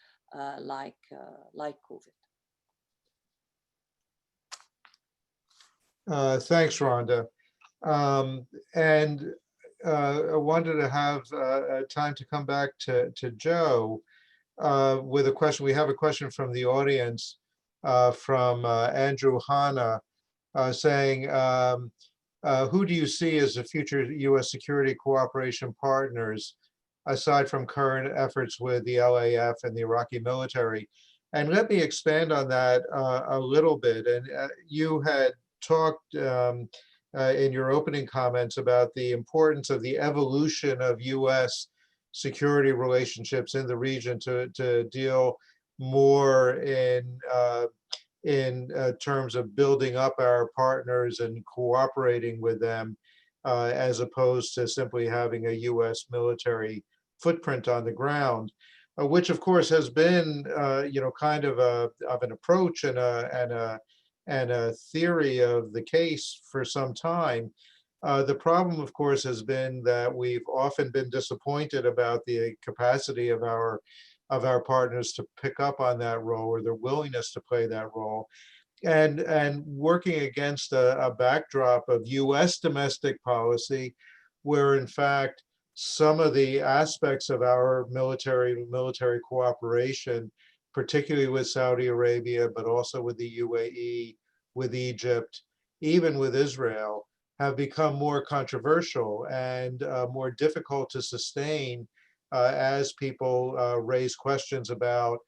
like COVID. Thanks, Rhonda. And I wanted to have time to come back to Joe with a question. We have a question from the audience from Andrew Hanna saying, who do you see as the future U.S. security cooperation partners aside from current efforts with the LAF and the Iraqi military? And let me expand on that a little bit. And you had talked in your opening comments about the importance of the evolution of U.S. security relationships in the region to deal more in terms of building up our partners and cooperating with them, as opposed to simply having a U.S. military footprint on the ground, which of course has been, kind of an approach and a theory of the case for some time. The problem, of course, has been that we've often been disappointed about the capacity of our partners to pick up on that role or their willingness to play that role. And working against a backdrop of US domestic policy, where in fact, some of the aspects of our military cooperation, particularly with Saudi Arabia, but also with the UAE, with Egypt, even with Israel, have become more controversial and more difficult to sustain as people raise questions about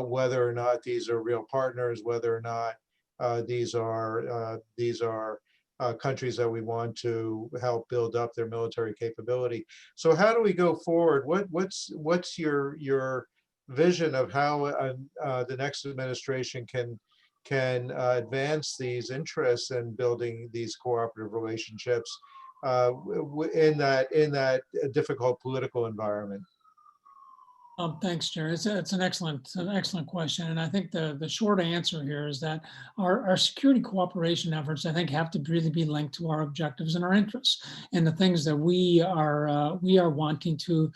whether or not these are real partners, whether or not these are countries that we want to help build up their military capability. So how do we go forward? What's your vision of how the next administration can advance these interests in building these cooperative relationships in that difficult political environment? Thanks, Jerry. It's an excellent question. And I think the short answer here is that our security cooperation efforts, I think, have to really be linked to our objectives and our interests and the things that we are wanting to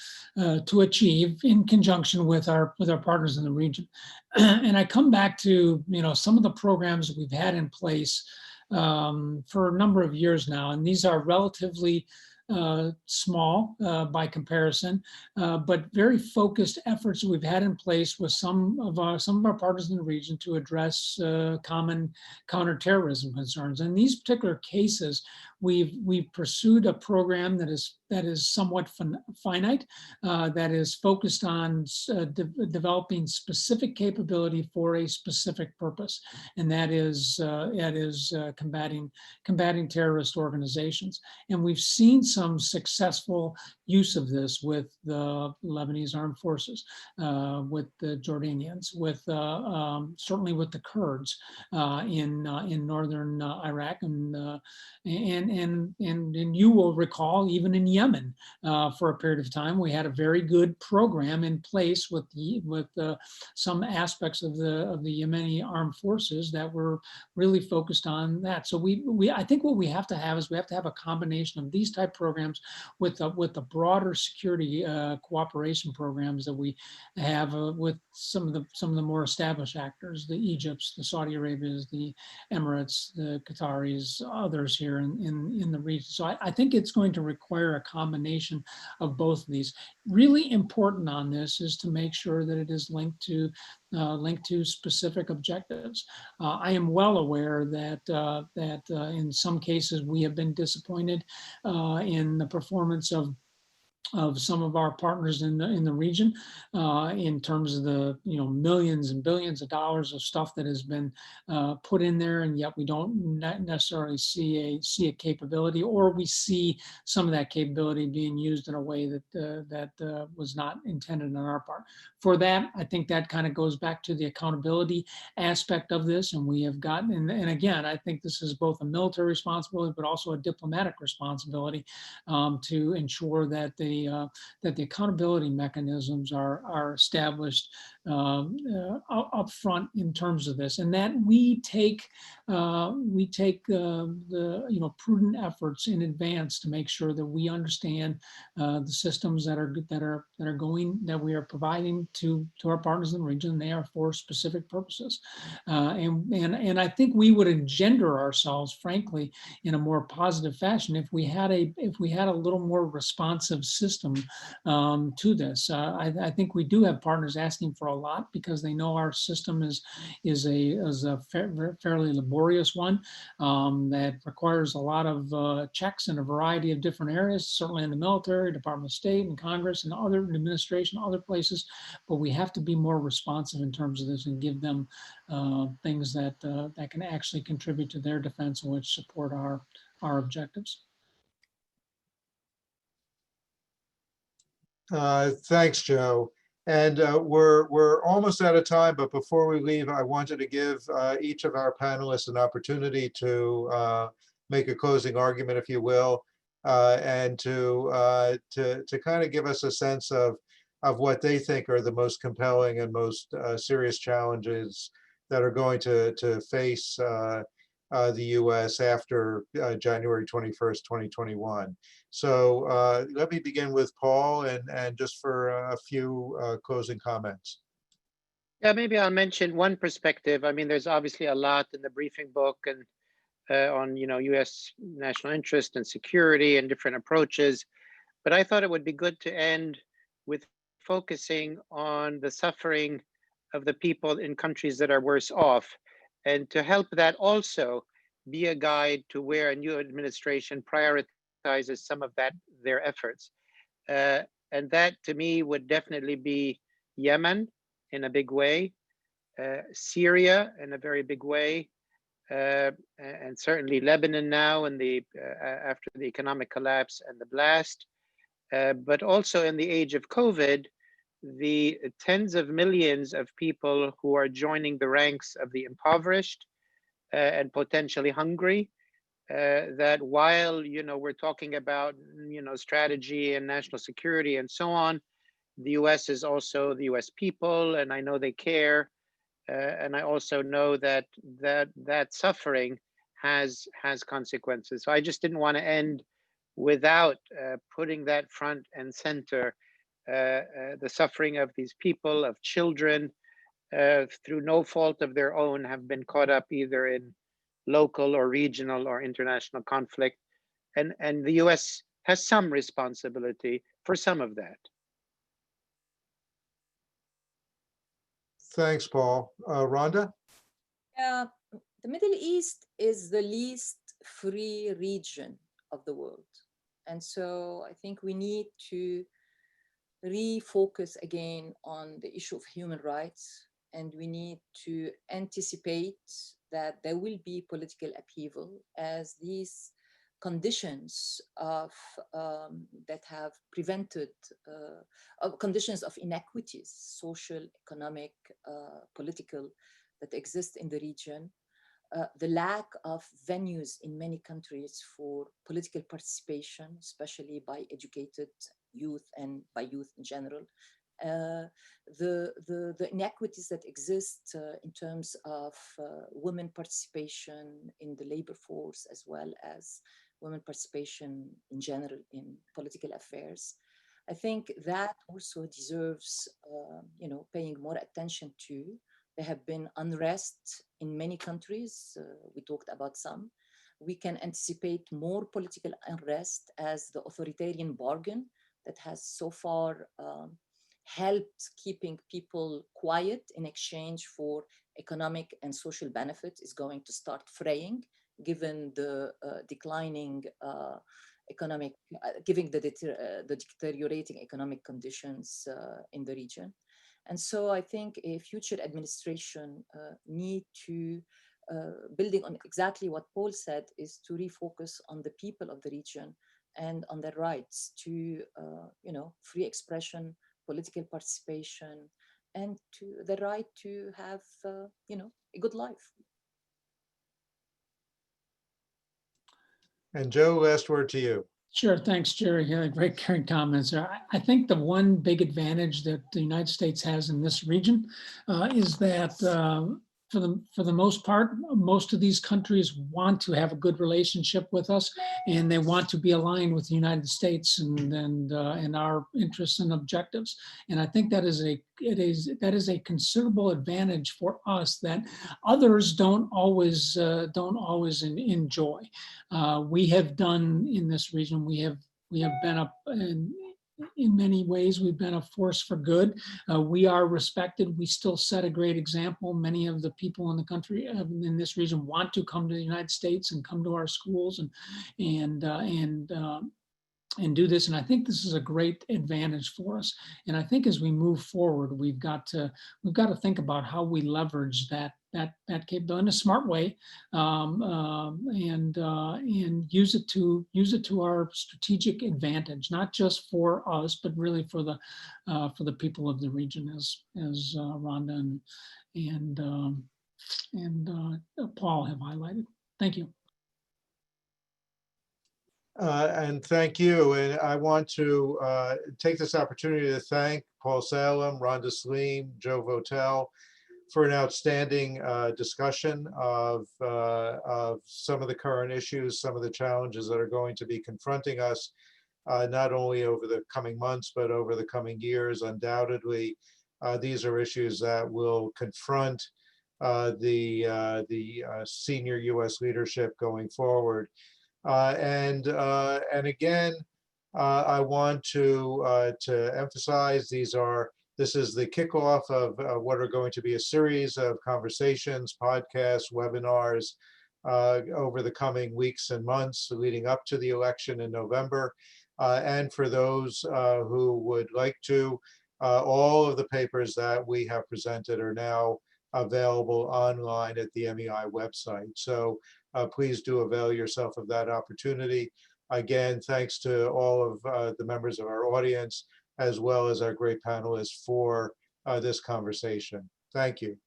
achieve in conjunction with our partners in the region. And I come back to, some of the programs that we've had in place for a number of years now, and these are relatively small by comparison, but very focused efforts that we've had in place with some of our partners in the region to address common counterterrorism concerns. In these particular cases, we've pursued a program that is somewhat finite, that is focused on developing specific capability for a specific purpose, and that is combating terrorist organizations. And we've seen some successful use of this with the Lebanese armed forces, with the Jordanians, with certainly with the Kurds in northern Iraq, and you will recall even in Yemen for a period of time we had a very good program in place with some aspects of the Yemeni armed forces that were really focused on that. So I think what we have to have is we have to have a combination of these type programs with the broader security cooperation programs that we have with some of the more established actors, the Egypts, the Saudi Arabias, the Emirates, the Qataris, others here in the region. So I think it's going to require a combination of both of these. Really important on this is to make sure that it is linked to specific objectives. I am well aware that in some cases we have been disappointed in the performance of some of our partners in the region, in terms of the millions and billions of dollars of stuff that has been put in there, and yet we don't necessarily see a capability, or we see some of that capability being used in a way that was not intended on our part. For that, I think that kind of goes back to the accountability aspect of this, and we have gotten, and again, I think this is both a military responsibility but also a diplomatic responsibility to ensure that the accountability mechanisms are established up front in terms of this, and that we take the prudent efforts in advance to make sure that we understand the systems that we are providing to our partners in the region, and they are for specific purposes. And I think we would engender ourselves, frankly, in a more positive fashion if we had a little more responsive system to this. I think we do have partners asking for a lot because they know our system is a fairly laborious one that requires a lot of checks in a variety of different areas, certainly in the military, Department of State, and Congress, and other administration, other places. But we have to be more responsive in terms of this and give them things that can actually contribute to their defense and which support our objectives. Thanks, Joe. And we're almost out of time, but before we leave, I wanted to give each of our panelists an opportunity to make a closing argument, if you will, and to kind of give us a sense of what they think are the most compelling and most serious challenges that are going to face the U.S. after January 21st, 2021. So let me begin with Paul, and just for a few closing comments. Yeah, maybe I'll mention one perspective. I mean, there's obviously a lot in the briefing book and on U.S. national interest and security and different approaches, but I thought it would be good to end with focusing on the suffering of the people in countries that are worse off, and to help that also be a guide to where a new administration prioritizes some of their efforts. And that, to me, would definitely be Yemen in a big way, Syria in a very big way, and certainly Lebanon now in after the economic collapse and the blast. But also in the age of COVID, the tens of millions of people who are joining the ranks of the impoverished and potentially hungry, that while, we're talking about, strategy and national security and so on, the US is also the US people, and I know they care. And I also know that suffering has consequences. So I just didn't want to end without putting that front and center, the suffering of these people, of children, through no fault of their own, have been caught up either in local or regional or international conflict. And the US has some responsibility for some of that. Thanks, Paul. Rhonda? Yeah, the Middle East is the least free region of the world. And so I think we need to refocus again on the issue of human rights, and we need to anticipate that there will be political upheaval as these conditions of that have prevented conditions of inequities, social, economic, political, that exist in the region. The lack of venues in many countries for political participation, especially by educated youth and by youth in general. The inequities that exist in terms of women participation in the labor force, as well as women participation in general in political affairs. I think that also deserves, paying more attention to. There have been unrest in many countries. We talked about some. We can anticipate more political unrest as the authoritarian bargain that has so far helped keeping people quiet in exchange for economic and social benefit is going to start fraying, given the declining economic, given the deteriorating economic conditions in the region. And so I think a future administration need to, building on exactly what Paul said, is to refocus on the people of the region and on their rights to, free expression, political participation, and to the right to have, a good life. And Joe, last word to you. Sure, thanks, Jerry. Yeah, great comments. I think the one big advantage that the United States has in this region is that for the most part, most of these countries want to have a good relationship with us, and they want to be aligned with the United States and our interests and objectives. And I think that is a considerable advantage for us that others don't always enjoy. We have done in this region. We have been up in many ways. We've been a force for good. We are respected. We still set a great example. Many of the people in the country in this region want to come to the United States and come to our schools and do this. And I think this is a great advantage for us. And I think as we move forward, we've got to think about how we leverage that capability in a smart way, and use it to our strategic advantage, not just for us, but really for the people of the region, as Rhonda and Paul have highlighted. Thank you. And thank you. And I want to take this opportunity to thank Paul Salem, Rhonda Saleem, Joe Votel for an outstanding discussion of some of the current issues, some of the challenges that are going to be confronting us, not only over the coming months, but over the coming years. Undoubtedly, these are issues that will confront the senior U.S. leadership going forward. And again, I want to emphasize this is the kickoff of what are going to be a series of conversations, podcasts, webinars over the coming weeks and months leading up to the election in November. And for those who would like to, all of the papers that we have presented are now available online at the MEI website. So please do avail yourself of that opportunity. Again, thanks to all of the members of our audience, as well as our great panelists for this conversation. Thank you.